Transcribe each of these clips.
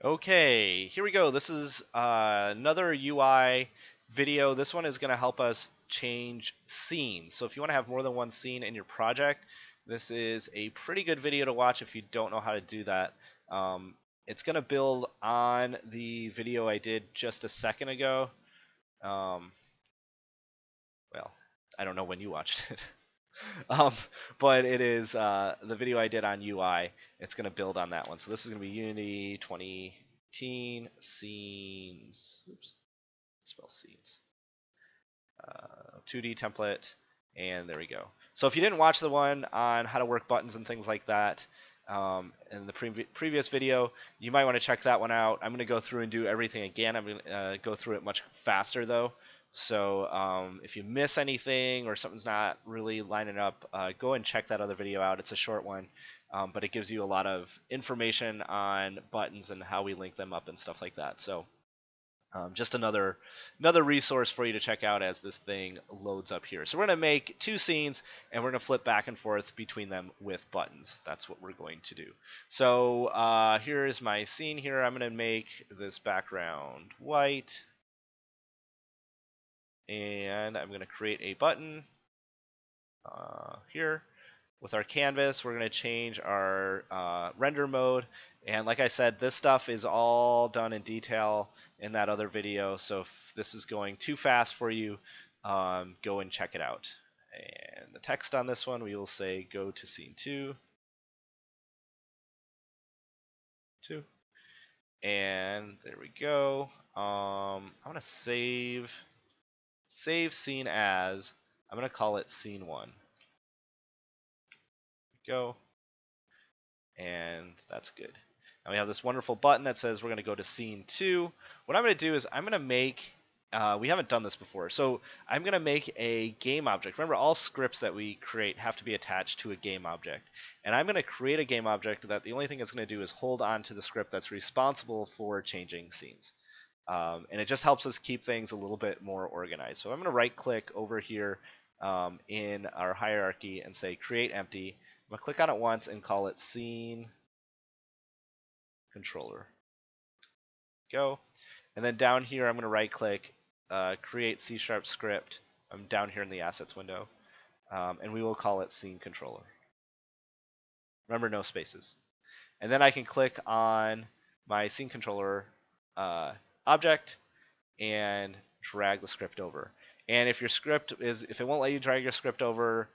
Okay, here we go. This is another UI video. This one is going to help us change scenes. So if you want to have more than one scene in your project, this is a pretty good video to watch if you don't know how to do that. It's going to build on the video I did just a second ago. Well, I don't know when you watched it. um, but it is the video I did on UI. It's going to build on that one. So this is going to be Unity 2018 scenes. Oops, spell scenes. 2D template, and there we go. So if you didn't watch the one on how to work buttons and things like that in the previous video, you might want to check that one out. I'm going to go through and do everything again. I'm going to go through it much faster though. So if you miss anything or something's not really lining up, go and check that other video out. It's a short one, but it gives you a lot of information on buttons and how we link them up and stuff like that. So just another resource for you to check out as this thing loads up here. So we're going to make two scenes, and we're going to flip back and forth between them with buttons. That's what we're going to do. So here is my scene here. I'm going to make this background white. And I'm going to create a button here. With our canvas, we're going to change our render mode. And like I said, this stuff is all done in detail in that other video. So if this is going too fast for you, go and check it out. And the text on this one, we will say go to scene 2. And there we go. I want to save scene as, I'm going to call it scene 1. Go. And that's good. Now we have this wonderful button that says we're going to go to scene 2. What I'm going to do is I'm going to make, we haven't done this before, so I'm going to make a game object. Remember, all scripts that we create have to be attached to a game object. And I'm going to create a game object that the only thing it's going to do is hold on to the script that's responsible for changing scenes. And it just helps us keep things a little bit more organized. So I'm going to right click over here in our hierarchy and say create empty. I'm going to click on it once and call it scene controller. Go. And then down here, I'm going to right click, create C# script. I'm down here in the assets window. And we will call it scene controller. Remember, no spaces. And then I can click on my scene controller object and drag the script over. And if your script is, if it won't let you drag your script over,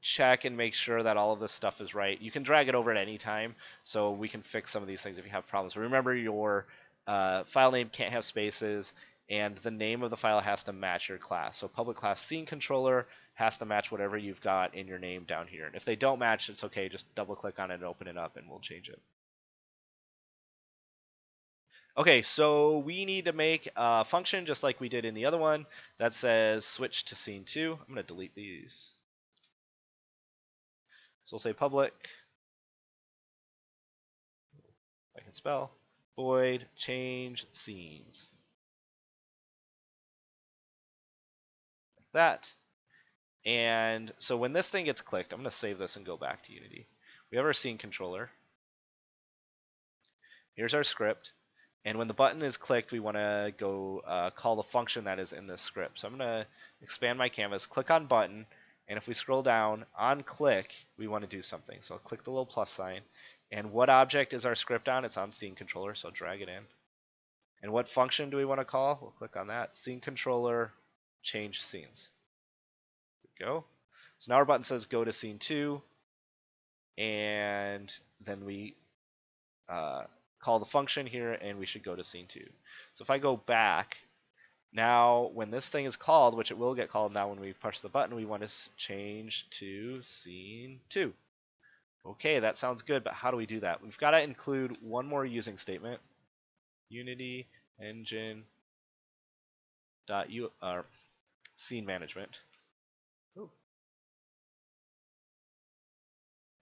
check and make sure that all of this stuff is right. You can drag it over at any time, so we can fix some of these things if you have problems. Remember, your file name can't have spaces, and the name of the file has to match your class. So public class scene controller has to match whatever you've got in your name down here. And if they don't match, it's okay. Just double click on it and open it up, and we'll change it. Okay, so we need to make a function just like we did in the other one that says switch to scene 2. I'm going to delete these. So we'll say public, I can spell, void change scenes. Like that. And so when this thing gets clicked, I'm going to save this and go back to Unity. We have our scene controller. Here's our script. And when the button is clicked, we want to go call the function that is in this script. So I'm going to expand my canvas, click on button, and if we scroll down, on click, we want to do something. So I'll click the little plus sign. And what object is our script on? It's on scene controller, so drag it in. And what function do we want to call? We'll click on that. Scene controller, change scenes. There we go. So now our button says go to scene 2. And then we call the function here, and we should go to scene 2. So if I go back, now when this thing is called, which it will get called now when we push the button, we want to change to scene 2. Okay, that sounds good, but how do we do that? We've got to include one more using statement. Unity engine SceneManagement. Ooh.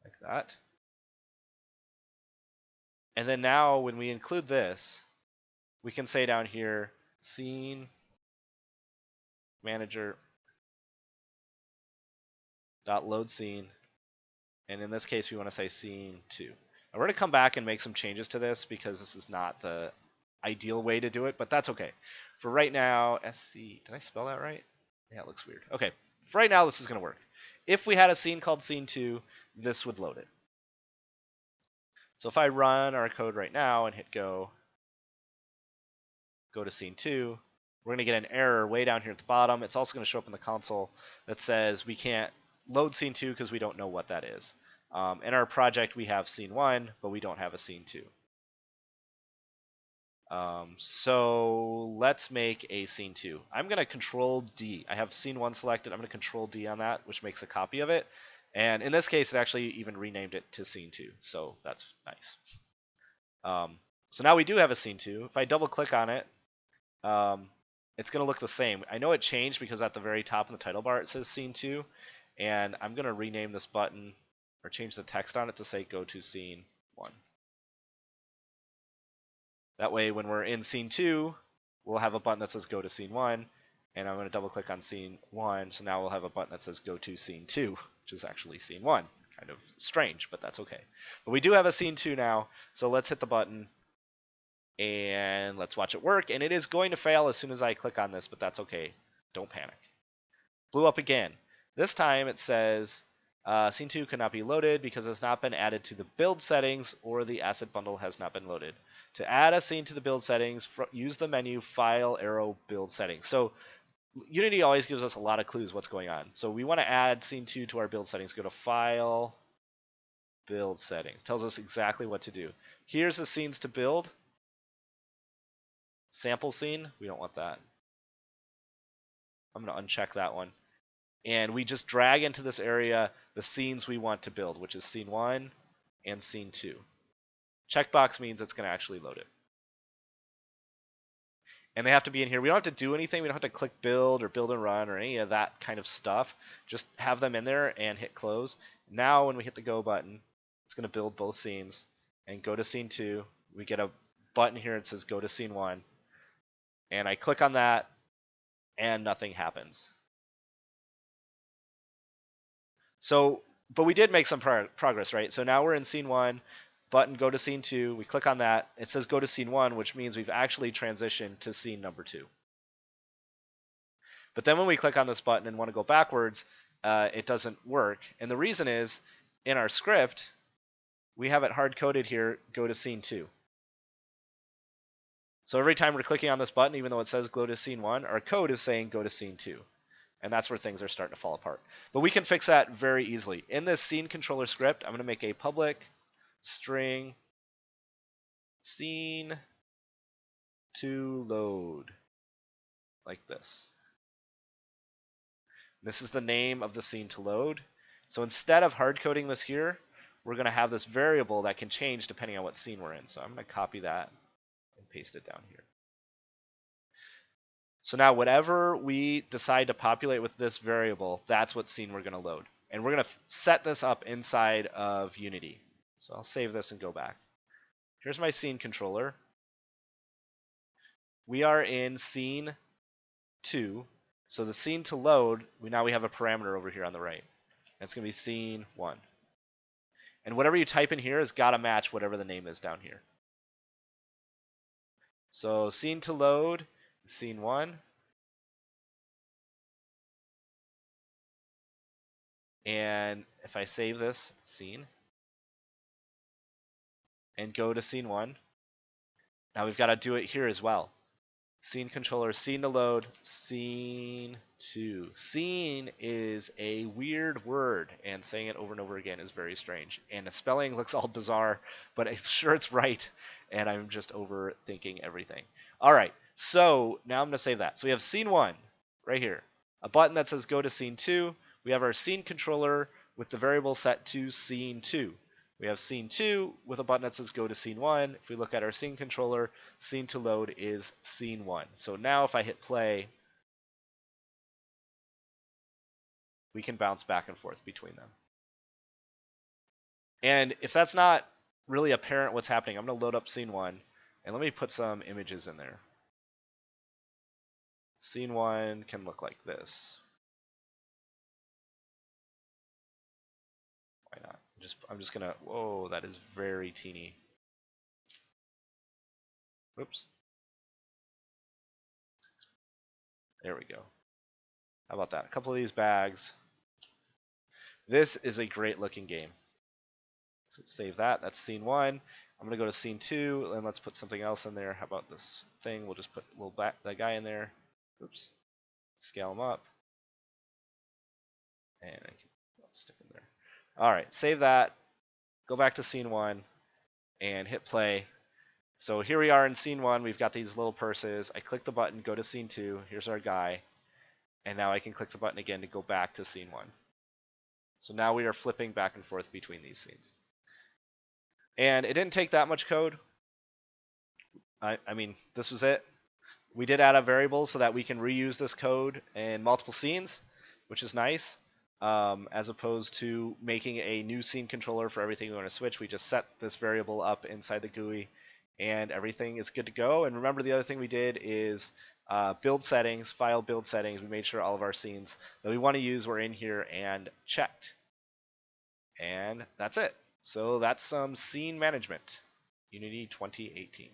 Like that. And then now when we include this, we can say down here, scene manager dot load scene, and in this case we want to say scene 2. We're going to come back and make some changes to this because this is not the ideal way to do it, but that's okay. For right now, SC, did I spell that right? Yeah, it looks weird. Okay, for right now, this is going to work. If we had a scene called scene 2, this would load it. So if I run our code right now and hit go to scene 2, we're going to get an error way down here at the bottom. It's also going to show up in the console that says we can't load scene 2 because we don't know what that is. In our project, we have scene 1, but we don't have a scene 2. So let's make a scene 2. I'm going to control D. I have scene 1 selected. I'm going to control D on that, which makes a copy of it. And in this case, it actually even renamed it to scene 2. So that's nice. So now we do have a scene 2. If I double click on it, it's going to look the same. I know it changed because at the very top in the title bar it says scene 2. And I'm going to rename this button or change the text on it to say go to scene 1. That way, when we're in scene 2, we'll have a button that says go to scene 1, and I'm going to double click on scene 1, so now we'll have a button that says go to scene 2, which is actually scene 1. Kind of strange, but that's okay. But we do have a scene 2 now, so let's hit the button, and let's watch it work, and it is going to fail as soon as I click on this, but that's okay. Don't panic. Blew up again. This time it says scene 2 cannot be loaded because it has not been added to the build settings or the asset bundle has not been loaded. To add a scene to the build settings, use the menu File, Arrow, Build Settings. So Unity always gives us a lot of clues what's going on. So we want to add scene 2 to our build settings. Go to File, Build Settings. Tells us exactly what to do. Here's the scenes to build. Sample scene. We don't want that. I'm going to uncheck that one. And we just drag into this area the scenes we want to build, which is scene 1 and scene 2. Checkbox means it's going to actually load it. And they have to be in here. We don't have to do anything. We don't have to click build or build and run or any of that kind of stuff. Just have them in there and hit close. Now when we hit the go button, it's going to build both scenes and go to scene 2. We get a button here that says go to scene 1. And I click on that and nothing happens. So, but we did make some progress, right? So now we're in scene 1. Button, go to scene 2. We click on that. It says go to scene 1, which means we've actually transitioned to scene number 2. But then when we click on this button and want to go backwards, it doesn't work. And the reason is, in our script, we have it hard-coded here, go to scene 2. So every time we're clicking on this button, even though it says go to scene 1, our code is saying go to scene 2. And that's where things are starting to fall apart. But we can fix that very easily. In this scene controller script, I'm going to make a public string scene to load like this. This is the name of the scene to load. So instead of hard coding this here, we're going to have this variable that can change depending on what scene we're in. So I'm going to copy that and paste it down here. So now whatever we decide to populate with this variable, that's what scene we're going to load. And we're going to set this up inside of Unity. So I'll save this and go back. Here's my scene controller. We are in scene 2. So the scene to load, now we have a parameter over here on the right. And it's going to be scene 1. And whatever you type in here has got to match whatever the name is down here. So scene to load, scene 1. And if I save this scene and go to scene 1, now we've got to do it here as well. Scene controller, scene to load, scene 2. Scene is a weird word, and saying it over and over again is very strange. And the spelling looks all bizarre, but I'm sure it's right, and I'm just overthinking everything. All right, so now I'm going to save that. So we have scene 1 right here, a button that says go to scene 2. We have our scene controller with the variable set to scene 2. We have scene 2 with a button that says go to scene 1. If we look at our scene controller, scene to load is scene 1. So now if I hit play, we can bounce back and forth between them. And if that's not really apparent what's happening, I'm going to load up scene 1. And let me put some images in there. Scene 1 can look like this. Why not? I'm just gonna, whoa, that is very teeny. Whoops. There we go. How about that? A couple of these bags. This is a great looking game. So let's save that. That's scene 1. I'm gonna go to scene 2, and let's put something else in there. How about this thing? We'll just put a little that guy in there. Oops. Scale him up. And I can stick him there. All right, save that. Go back to scene 1 and hit play. So here we are in scene 1. We've got these little purses. I click the button, go to scene 2. Here's our guy. And now I can click the button again to go back to scene 1. So now we are flipping back and forth between these scenes. And it didn't take that much code. I mean, this was it. We did add a variable so that we can reuse this code in multiple scenes, which is nice. As opposed to making a new scene controller for everything we want to switch. We just set this variable up inside the GUI, and everything is good to go. And remember, the other thing we did is build settings, file build settings. We made sure all of our scenes that we want to use were in here and checked. And that's it. So that's some scene management, Unity 2018.